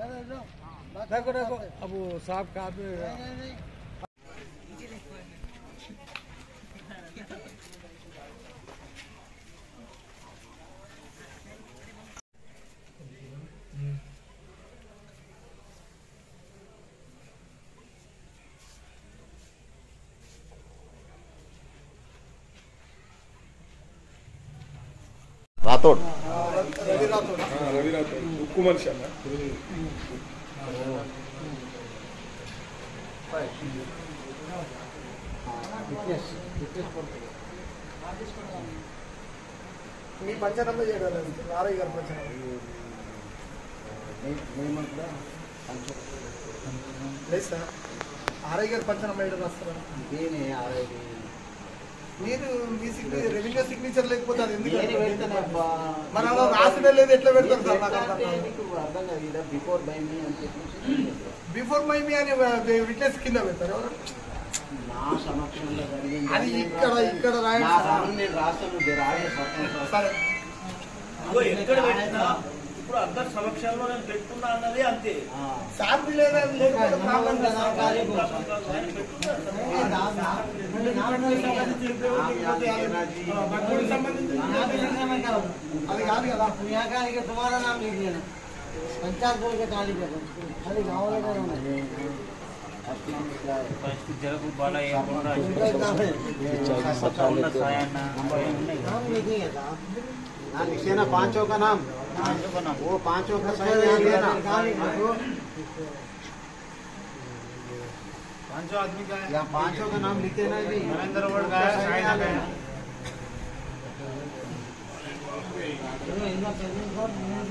देखो देखो अब वो साहब कहाँ पे राठोड रवि राठोड रवि राठोड उक्कू मनिषि अన్న మీ పంచనమ్మ చేయడం ఆరయ్య గారు పంచనమ్మ లేదు సార్ ఆరయ్య గారు పంచనమ్మ చేయడం రాస్తారా మీరు మీ రెవెన్యూ సిగ్నేచర్ లేకపోతే అది ఎందుకు మన రాసిన లేదు ఎట్లా పెడతారు సార్ బిఫోర్ మై మీ అని విట్నెస్ కింద పెడతారు ఎవరు అది ఇక్కడ ఇక్కడ రాయండి సరే ఇప్పుడు అందరి సమక్షంలో నేను పెట్టుకున్నా అన్నది అంతే శాంతి లేదని లేకపోతే ప్రాబ్లం అది కాదు కదా तुम्हारा नाम लिख लेना पंचायत बोल के गाली कर अरे गाँव लगा జగపు బాలయ్య नाम लिखेंगे हाँ लिखिए ना पांचों का नाम वो पांचों का सही लिखिए ना पांचों आदमी का या पांचों का नाम लिखते ना जी नरेंद्र वर्ड का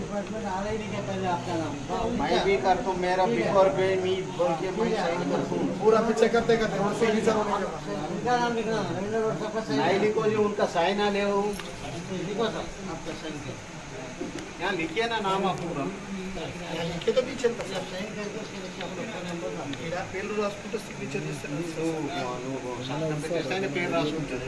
डिपार्टमेंट आ रही नहीं पहले आपका नाम मैं भी कर तो मेरा बिफोर पे मी बोल के मैं साइन कर दूं पूरा पीछे करते करते वो सिग्नेचर होने के बाद उनका नाम लिखना रविंद्र वर्ड सबका सही नहीं लिखो जी उनका साइन आ ले लिखो सर आपका सही है यहाँ लिखिए ना नाम आप पूरा लिखे तो पीछे सही करके उसके नीचे आप लोग का नंबर ఇలా పేర్లు రాసుకుంటే సిగ్నేచర్ చేస్తారు పేరు రాసుకుంటారు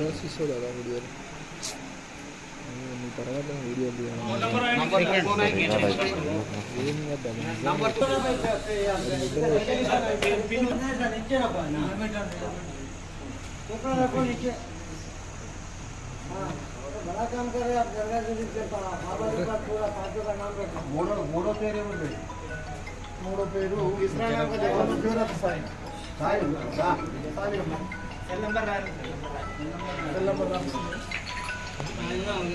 बड़ा काम कर रहे आप जगह पूरा पांचों का नाम रखो మూడో పేరు మూడో పేరు ఇస్రాయల్ का देखो प्योर ऑफ साइन Sai cell number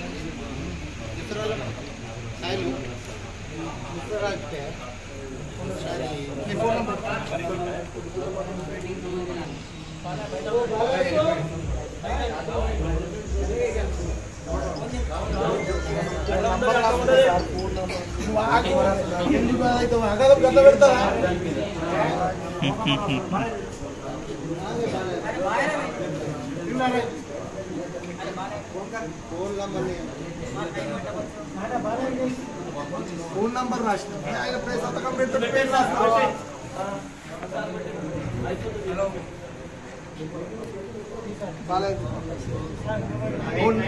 phone number గత పెడతారా फोन नंबर राष्ट्र संतकम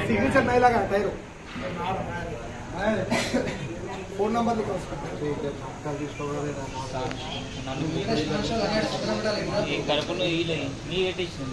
सिग्नेचर नहीं लगा टायरो फोन नंबर लिखो కడపలో నీ ఏటేషన్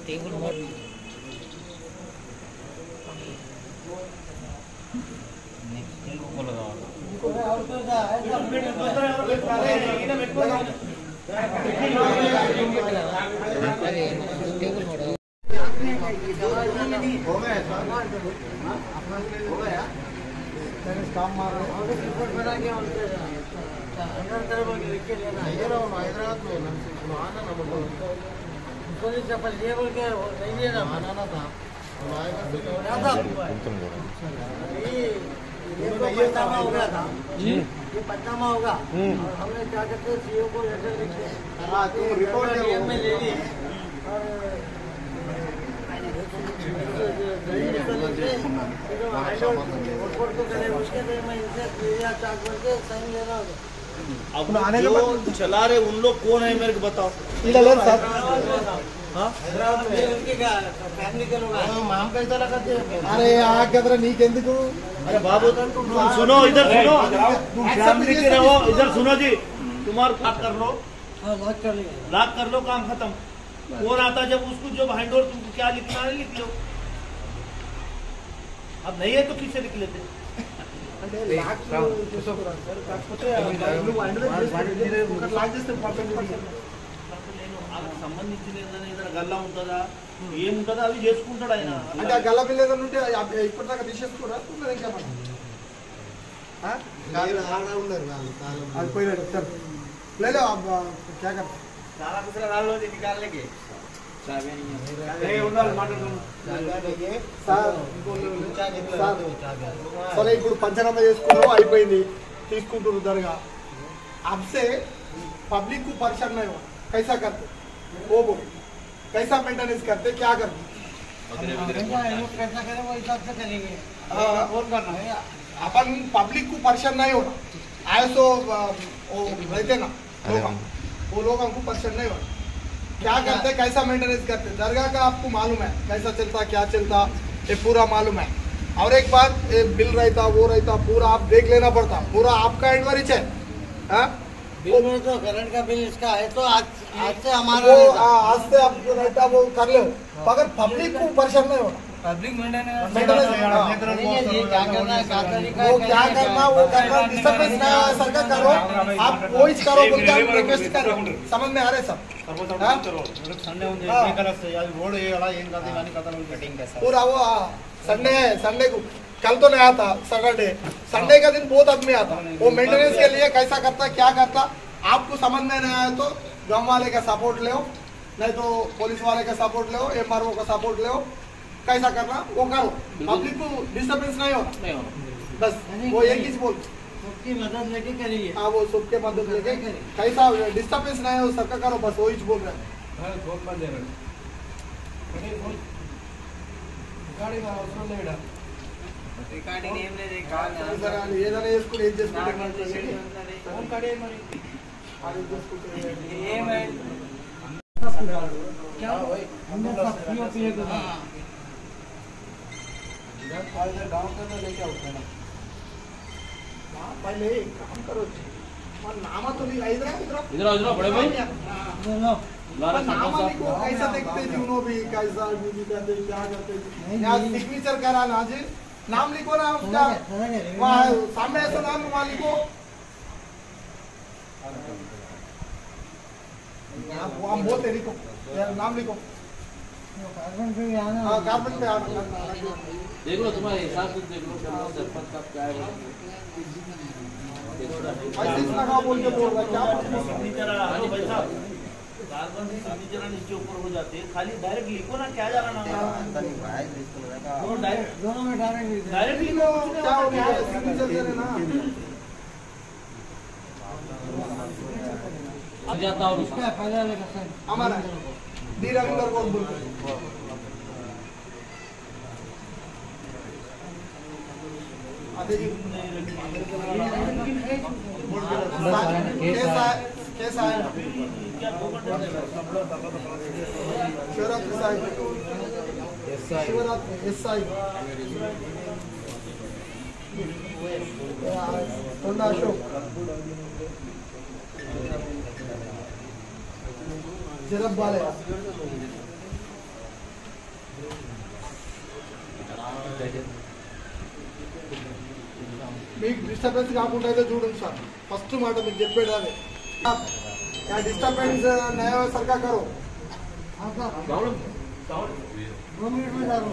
टेबल मोड నెక్స్ట్ ఇంకొకరు కావాలి हो गया सर, हो गया काम मार रहे हैदराबाद में आना ना आना था ये पट्टामा हो गया था, ये पट्टामा होगा। हमने क्या करते सीओ को लेटर लिखे, हाँ तुम रिपोर्ट में ले ली अब जो चला रहे उन लोग कौन है मेरे को बताओ। फैमिली के लोग माम कैसा लगा अरे आगे नीकेंదుకు अरे बाबू सुनो, इधर सुनो, फैमिली के रहो, इधर सुनो जी, तुम्हारा लॉक कर लो, लॉक कर लो, काम खत्म। कौन आता जब उसको जब हैंडओवर तुमको क्या लिखना है लिख लो, अब नहीं है तो किससे लिख लेते। సంబంధించిన ఏదైనా గల్లా ఉంటుందా ఏముంటుందా అవి చేసుకుంటాడు ఆయన. అంటే ఆ గల్ల పిల్ల ఏదైనా ఉంటే ఇప్పటిదాకా తీసేసుకోరా ఇంకేమన్నా అది పోయినాడు సార్ లేదు క్యా కర్ सारा दूसरा डाल लो निकालने के సరే ఇప్పుడు పంచనామా చేసుకున్నావు అయిపోయింది తీసుకుంటున్నారు దర్గా అబ్సే పబ్లిక్ को परेशान नहीं हो कैसा करते वो बोलो कैसा मेंटेनेंस करते क्या करते कैसा करें वो हिसाब से करेंगे। और करना है अपन पब्लिक को परेशान नहीं होना आए सो वो रहते ना लोग वो लोग हमको परेशान नहीं होना क्या करते कैसा मेंटेनेंस करते दरगाह का आपको मालूम है कैसा चलता क्या चलता ये पूरा मालूम है। और एक बात बिल रहता वो रहता पूरा आप देख लेना पड़ता पूरा आपका एडवाइस है हाँ? बिल में तो करंट का बिल इसका है तो आज से हमारा वो आज से आप जो रहता वो कर लो मगर पब्लिक को परेशान नहीं होना पब्लिक क्या करना है क्या तरीका वो क्या करना वो करना डिस्टर्बेंस ना सरकार करो आप वो ही करो बोल के हम रिक्वेस्ट करो समझ में आ रहे सब पूरा वो संडे को कल तो नहीं आता सैटरडे संडे का दिन बहुत आदमी आता वो मेंटेनेंस के लिए कैसा करता क्या करता आपको समझ में नहीं आया तो गांव वाले का सपोर्ट ले नहीं तो पुलिस वाले का सपोर्ट ले MRO का सपोर्ट ले कैसा करना वो करो पब्लिक को डिस्टर्बेंस नहीं होना बस वो एक ही बोल सबकी मदद लेके करिए। हाँ वो सबके मदद लेके कैसा डिस्टर्बेंस नहीं हो सबका करो बस वही बोल रहे हैं रिकॉर्डिंग ఏం లేదు ఏదైనా చేసుకుంటే ఏం చేసుకుంటే पहले काम करो नामा तो नहीं इधर बड़े भाई नामा को कैसा देखते जीवनो भी कैसा भी करते क्या करते यहाँ सिग्नेचर करा ना जी नाम लिखो ना उसका वहाँ सामने ऐसा नाम वहाँ लिखो वहाँ बोलते लिखो नाम लिखो कार्बन पे आना कार्बन पे आना देख लो तुम्हारे हिसाब से देख लो सरपंच का क्या है ऐसे लगा बोल के बोल रहा क्या सिग्नेचर भाई साहब कार्बन से सिग्नेचर नीचे ऊपर हो जाते खाली डायरेक्ट लिखो ना क्या जा रहा ना दोनों में डायरेक्ट लिखो क्या हो गया सिग्नेचर करे ना अब जाता हूँ इसका पहले वाले का हमारा डी रविंदर को बोलते कैसा है शिवरात्रि साहिब शिवरात्रि SI होंडा अशोक जरब वाले మీకు డిస్టర్బెన్స్ కాకుండా అయితే చూడండి సార్ ఫస్ట్ మాట మీకు చెప్పేది అదే डिस्टर्बेंस नया सरकार करो। हाँ सर 2 मिनट में डालो।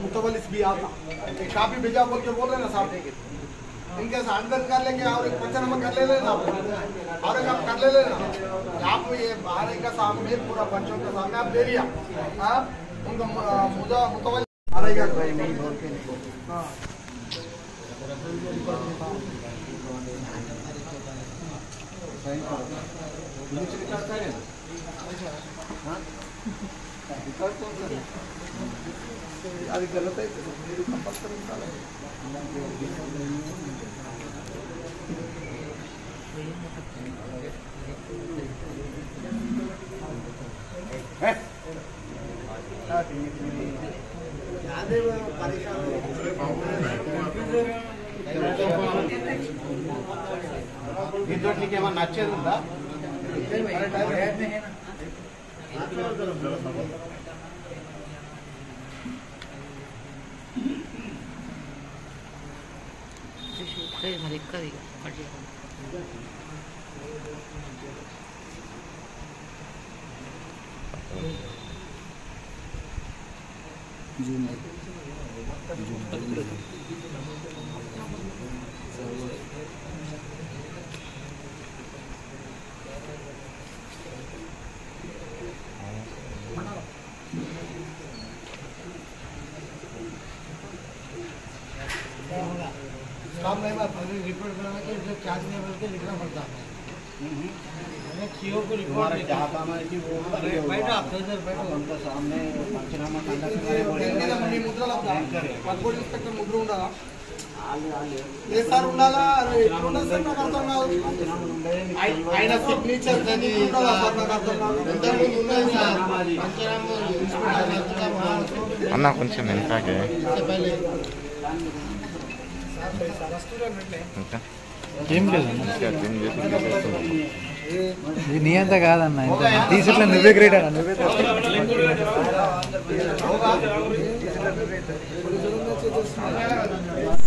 मुतवलिस भी आता काफी भेजा बोल के बोल रहे ना साहब इनके अंदर कर लेंगे और एक पंचनामा कर ले लेना और एक आप कर ले लेना आप ये बाहर का सामने पूरा पंचों के सामने आप दे दिया हाँ उनका मुतवलिस आएगा भाई नहीं बोल के हाँ అది గలత అయితే మీరు కంపల్సరీ ఉండాలి దీంట్లోకి ఏమన్నా నచ్చేది ఉందా काम नहीं बात रिपोर्ट बनाने के लिए चार्ज नहीं बल्कि लिखना पड़ता है सीओ को रिपोर्ट जहाँ पाना है कि वो बैठो आप इधर बैठो उनका सामने पंचनामा పదకొండు ఇన్స్పెక్టర్ ముగ్గురు ఉండాలా ఏ సార్ ఉండాలా ఎట్లా ఉండదు సార్ నాకు అర్థం కాదు ఆయన సిగ్నేచర్ కానీ ఉండాలా సార్ నాకు అర్థం కాదు ఇంతకుముందు ఉన్నది సార్ అన్న కొంచెం వెనకాగే ఏం లేదు నీ అంతా కాదన్న టీషర్ట్లో నువ్వే గ్రేట్ అన్న నువ్వే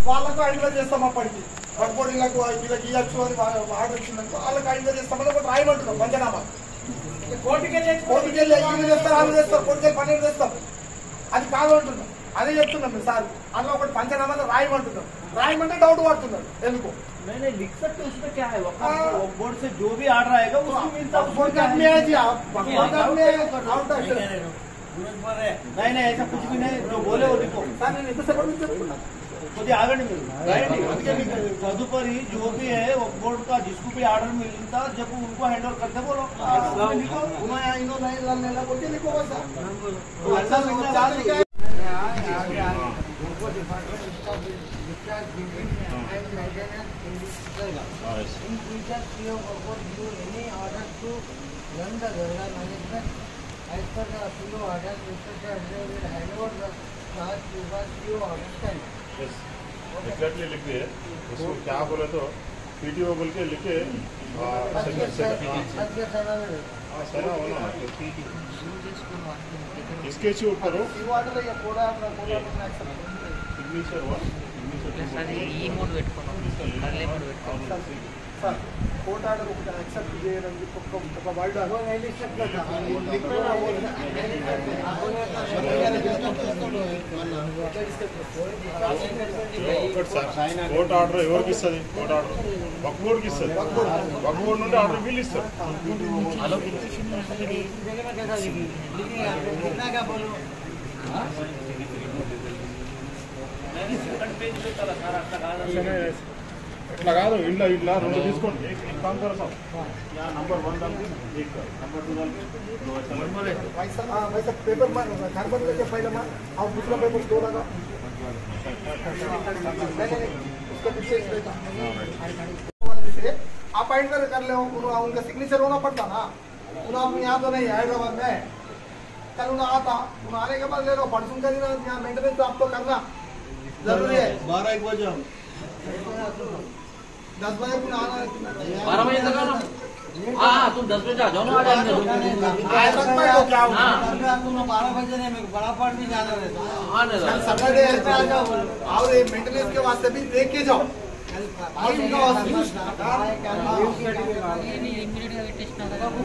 వాళ్ళకు ఐడియా చేస్తాం అప్పటికి పదకొండులకు వీళ్ళకి ఇవ్వచ్చు అని బాగా వచ్చిందనుకో వాళ్ళకి ఐడియా చేస్తామని ఒకటి రాయమంటున్నాం పంచనామా కోర్టుకెళ్ళి ఇల్లు చేస్తారు వాళ్ళు చేస్తారు కోర్టుకెళ్ళి పన్నెండు చేస్తాం అది కాదు అంటున్నాం అదే చెప్తున్నాం మీరు సార్ అందులో ఒకటి పంచనామా రాయమంటున్నాం రాయమంటే డౌట్ పడుతున్నారు ఎందుకు मैंने लिख सकते उसमें क्या है बोर्ड से जो भी ऑर्डर आएगा उसको मिलता नहीं ऐसा कुछ भी नहीं जो बोले वो लिखो मुझे आगे नहीं मिलता तदुपरि जो भी है वो बोर्ड का जिसको भी ऑर्डर मिलता जब उनको हैंड ओवर करते बोलो लिखो लिखो In future, CEO will give any order to run the Durga management as per the CEO order. Mr. Chaudhary will hand over the charge to the CEO order time. Yes, exactly लिख दिए उसको क्या बोले तो PTO बोल के लिखे sketch करो सिग्नेचर हुआ ఈ మోడ్ పెట్టుకున్నాం కర్లీ మోడ్ పెట్టుకున్నాం సార్ కోర్ట్ ఆర్డర్ ఒకటి యాక్సెప్ట్ చేయడం ఒక వర్డ్ కోర్ట్ ఆర్డర్ ఎవరికి ఇస్తుంది కోర్ట్ ఆర్డర్ వక్ఫ్ బోర్డుకి ఇస్తుంది వక్ఫ్ బోర్డు నుండి ఆర్డర్ బిల్ ఇస్తారు इतना का इला इला రెండు తీసుకోండి एक काम करो साहब यहाँ नंबर 1 डाल दो एक नंबर 2 डाल दो वैसा पेपर में कार्बन लेके पहले में और दूसरा पेपर दो लगा उसका पीछे आप एंटर कर ले उनका सिग्नेचर होना पड़ता ना उन्हें आप यहाँ तो नहीं हैदराबाद में कल उन्हें आता उन्हें आने के बाद ले लो परसों का दिन यहाँ मेंटेनेंस तो आपको करना जरूरी है 12 एक बजे 10 बजे को आना 12 बजे तक आना। हाँ तुम 10 बजे आ जाओ ना, आ जाएंगे। आए तक मैं तो क्या हूँ तुम 12 बजे नहीं, मेरे को बड़ा पार्ट भी जाना रहता है। हाँ नहीं सैटरडे आ जाओ और ये मेंटेनेंस के वास्ते भी देख के जाओ और इनका वास्ते वो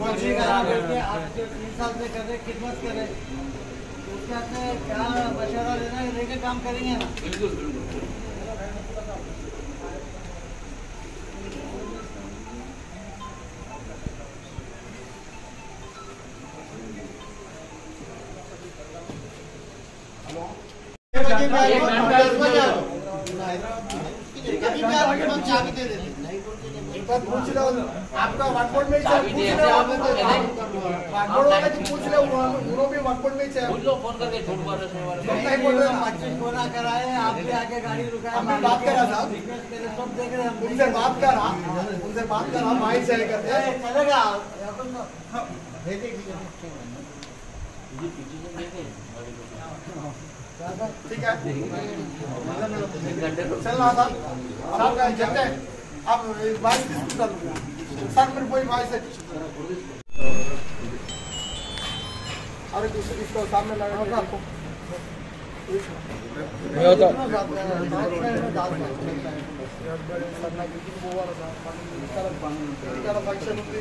अच्छी खराब करके आप जो 3 साल से कर रहे खिदमत कर रहे, उसके साथ क्या मशवरा लेना है, लेके काम करेंगे ना। बिल्कुल बिल्कुल। एक बार पूछ लो आपका वर्कआउट में पूछ लो वर्कआउट वाले की पूछ लो उन्होंने भी वर्कआउट में चाहिए। पूछ लो फोन करके झूठ बोल रहे हैं। नहीं बोल रहे 25 कोना कराए, आप भी आके गाड़ी रुकाए, हमने बात करा साहब, सब देख रहे हैं। उनसे बात करा माइंड से करते हैं चलेगा ठीक है चल रहा था साहब का जब है अब बाइक कर लूंगा सर मेरे कोई बाइक से अरे इसको सामने लगा आपको ఫంక్షన్ ఉంది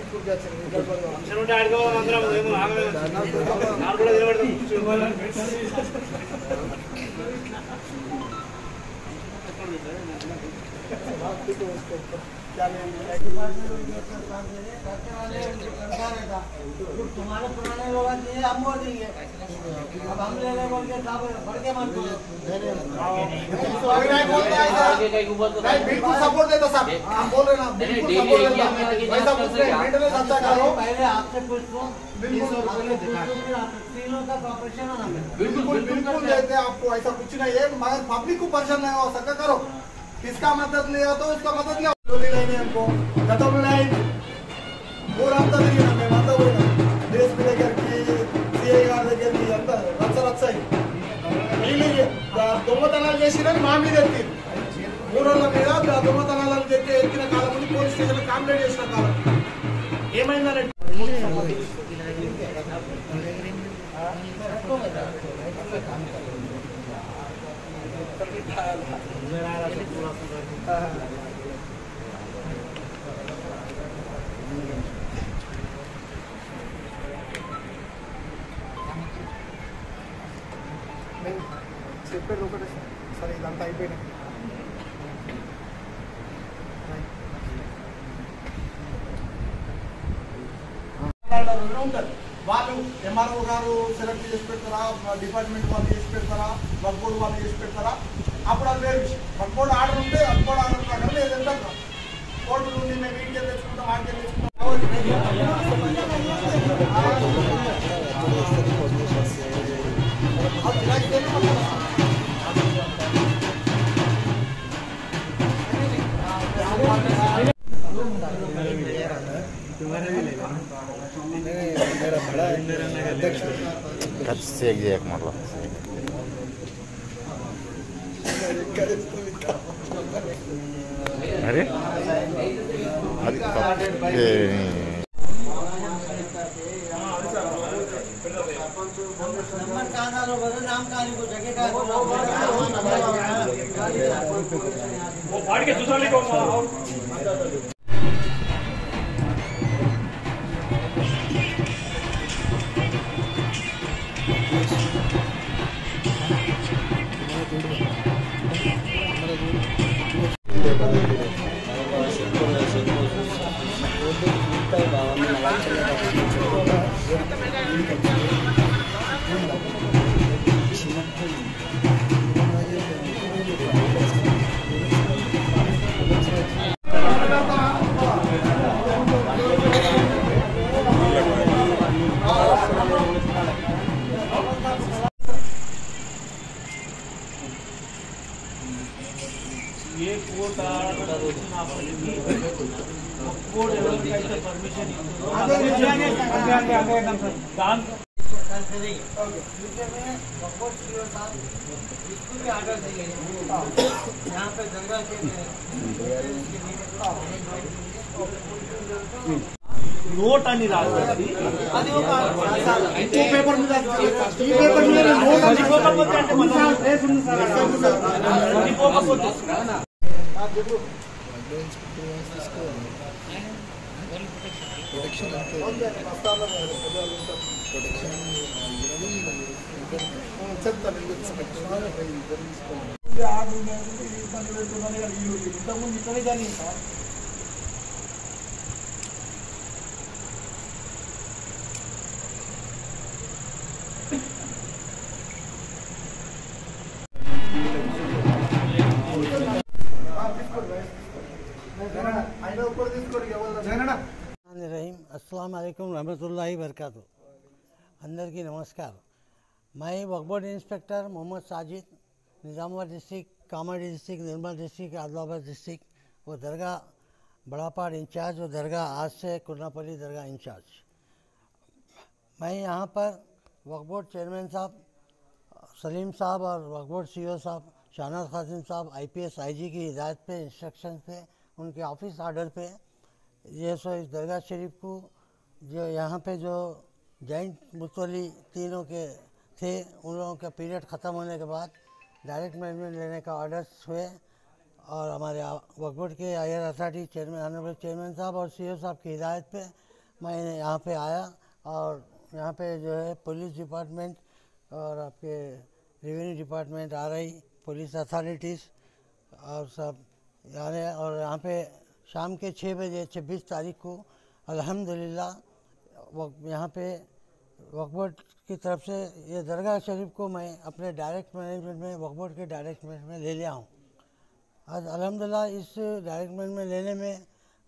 तुम्हारे पुराने लोग हम बोल देंगे, अब हम ले रहे बोल के बढ़ के मन को बिल्कुल सपोर्ट देता साहब हम बोल रहे ना बिल्कुल सपोर्ट देता वैसा कुछ नहीं मेंटेनेंस अच्छा करो। पहले आपसे पूछूं बिल्कुल तीनों का कॉपरेशन है ना बिल्कुल बिल्कुल देते आपको ऐसा कुछ नहीं है मगर पब्लिक को परेशान नहीं हो सका करो किसका मदद लिया तो उसका मदद लिया नहीं हमको खत्म लाइन वो रास्ता नहीं है मैं मानता हूँ देश में लेकर की सीए गार लेकर की अंदर रक्षा नहीं దొంగతనాలు చేసిన మా మీద ఎత్తి ఊరల మీద దొంగతనాలు చెప్పి ఎత్తిన కాలం ముందు పోలీస్ స్టేషన్ కంప్లైంట్ చేసిన కాలం ఏమైందంటే చెప్పేది ఒకటే సరే ఇదంతా అయిపోయినాయి ఉంటుంది వాళ్ళు ఎంఆర్ఓ గారు సెలెక్ట్ చేసి పెడతారా డిపార్ట్మెంట్ వాళ్ళు చేసి పెడతారా వర్క్ బోర్డు వాళ్ళు చేసి పెడతారా అప్పుడు అది వేరు విషయం వర్క్ బోర్డు ఆర్డర్ ఉంటే వర్క్ బోర్డు ఆర్డర్ ప్రకారం లేదంటే కోర్టు నుండి మేము ఇంటికి తెచ్చుకుంటాం ఆడికి తెచ్చుకుంటాం अरे नाम कहानी को जगह का ये कोर्ट परमिशन यहाँ पे जंगल के नोट आणि राजकारणी అది ఒక పేపర్ మీద ఈ పేపర్ మీద నోట్ సరిపోకపోతే అంటే మనం ప్లేస్ ఉంది సార్ సరిపోకపోతే ఇంతకుముందు ఇక్కడే జరిగింది సార్. रहीम अस्सलाम वालेकुम रहमतुल्लाहि वबरकातुहू. అందరికీ నమస్కారం. मैं Waqf board inspector Mohammed Sajid, Nizamabad district, Kamareddy district, Nirmal district, Adilabad district वो दरगाह बड़ापाड़ इंचार्ज और दरगाह आज से कुरनापल्ली दरगाह इंचार्ज. मैं यहाँ पर वक्फ बोर्ड चेयरमैन साहब सलीम साहब और वक्फ बोर्ड CEO साहब शाहनाज कासिम साहब IPS IG की हिदायत पे, इंस्ट्रक्शन पे, उनके ऑफिस आर्डर पे ये सो इस दरगाह शरीफ को जो यहाँ पे जो जॉइंट मुतवली तीनों के थे उन लोगों का पीरियड ख़त्म होने के बाद डायरेक्ट मैनेजमेंट लेने का ऑर्डर्स हुए और हमारे वक्फ बोर्ड के higher authority chairman honourable chairman साहब और CEO साहब की हिदायत पे मैं यहाँ पे आया और यहाँ पे जो है पुलिस डिपार्टमेंट और आपके revenue department RI police authorities और सब यानी और यहाँ पे शाम के 6 बजे 26 तारीख को अल्हम्दुलिल्लाह यहाँ पे वक्फ बोर्ड की तरफ से ये दरगाह शरीफ को मैं अपने डायरेक्ट मैनेजमेंट में वक्फ बोर्ड के डायरेक्ट मैनेजमेंट में ले लिया हूँ. आज अल्हम्दुलिल्लाह इस डायरेक्ट मैनेजमेंट में लेने में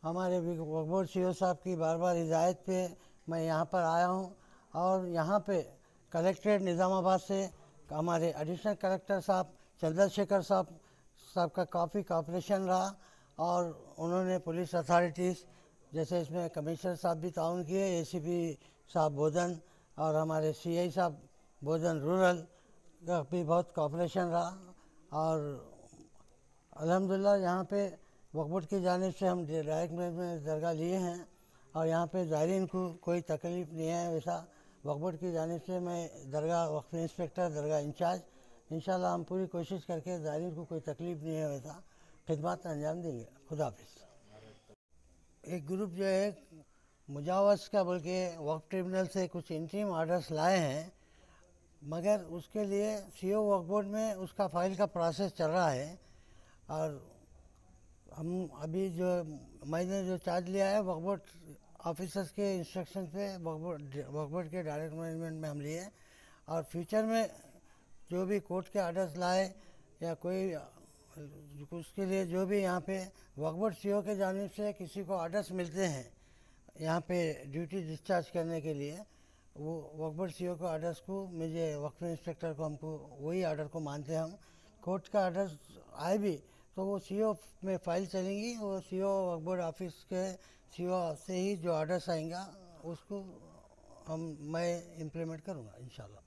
हमारे वक्फ बोर्ड CEO साहब की बार बार हिदायत पे मैं यहाँ पर आया हूँ और यहाँ पे कलेक्ट्रेट निज़ामाबाद से हमारे एडिशनल कलेक्टर साहब चंद्रशेखर साहब का काफ़ी कॉपरेशन रहा और उन्होंने पुलिस अथॉरिटीज़ जैसे इसमें कमिश्नर साहब भी ताउन किए, ACP साहब बोधन और हमारे CI साहब बोधन रूरल का भी बहुत कॉपरेशन रहा और अल्हम्दुलिल्लाह यहाँ पे वक्फ बोर्ड की जानिब से हम डायरेक्ट मैनेजमेंट दरगाह लिए हैं और यहाँ पे ज़ायरीन को कोई तकलीफ़ नहीं है. वैसा वक्फ बोर्ड की जानिब से मैं दरगाह वक्फ इंस्पेक्टर दरगाह इंचार्ज इंशाल्लाह हम पूरी कोशिश करके ज़ायरीन को कोई तकलीफ़ नहीं है वैसा खिदमत अंजाम देंगे. खुदा हाफिज़. एक ग्रुप जो है मुजावज़ का बोल के वक्फ ट्रिब्यूनल से कुछ इंटरिम ऑर्डर्स लाए हैं मगर उसके लिए CEO वक्फ बोर्ड में उसका फाइल का प्रोसेस चल रहा है और हम अभी जो मैंने जो चार्ज लिया है वक्फ बोर्ड ऑफिसर्स के इंस्ट्रक्शन पे वक्फ बोर्ड के डायरेक्ट मैनेजमेंट में हम लिए और फ्यूचर में जो भी कोर्ट के ऑर्डर्स लाए या कोई उसके लिए जो भी यहाँ पे वक्फ बोर्ड CEO के जानिब से किसी को ऑर्डर्स मिलते हैं यहाँ पे ड्यूटी डिस्चार्ज करने के लिए वो वक्फ बोर्ड CEO के ऑर्डर्स को मुझे वक्फ इंस्पेक्टर को हमको वही ऑर्डर को मानते हैं हम. कोर्ट का ऑर्डर्स आए भी तो वो CEO में फाइल चलेंगी, वो CEO वक्फ बोर्ड ऑफिस के CEO से ही जो ऑर्डर्स आएंगा उसको मैं इम्प्लीमेंट करूँगा इंशाल्लाह.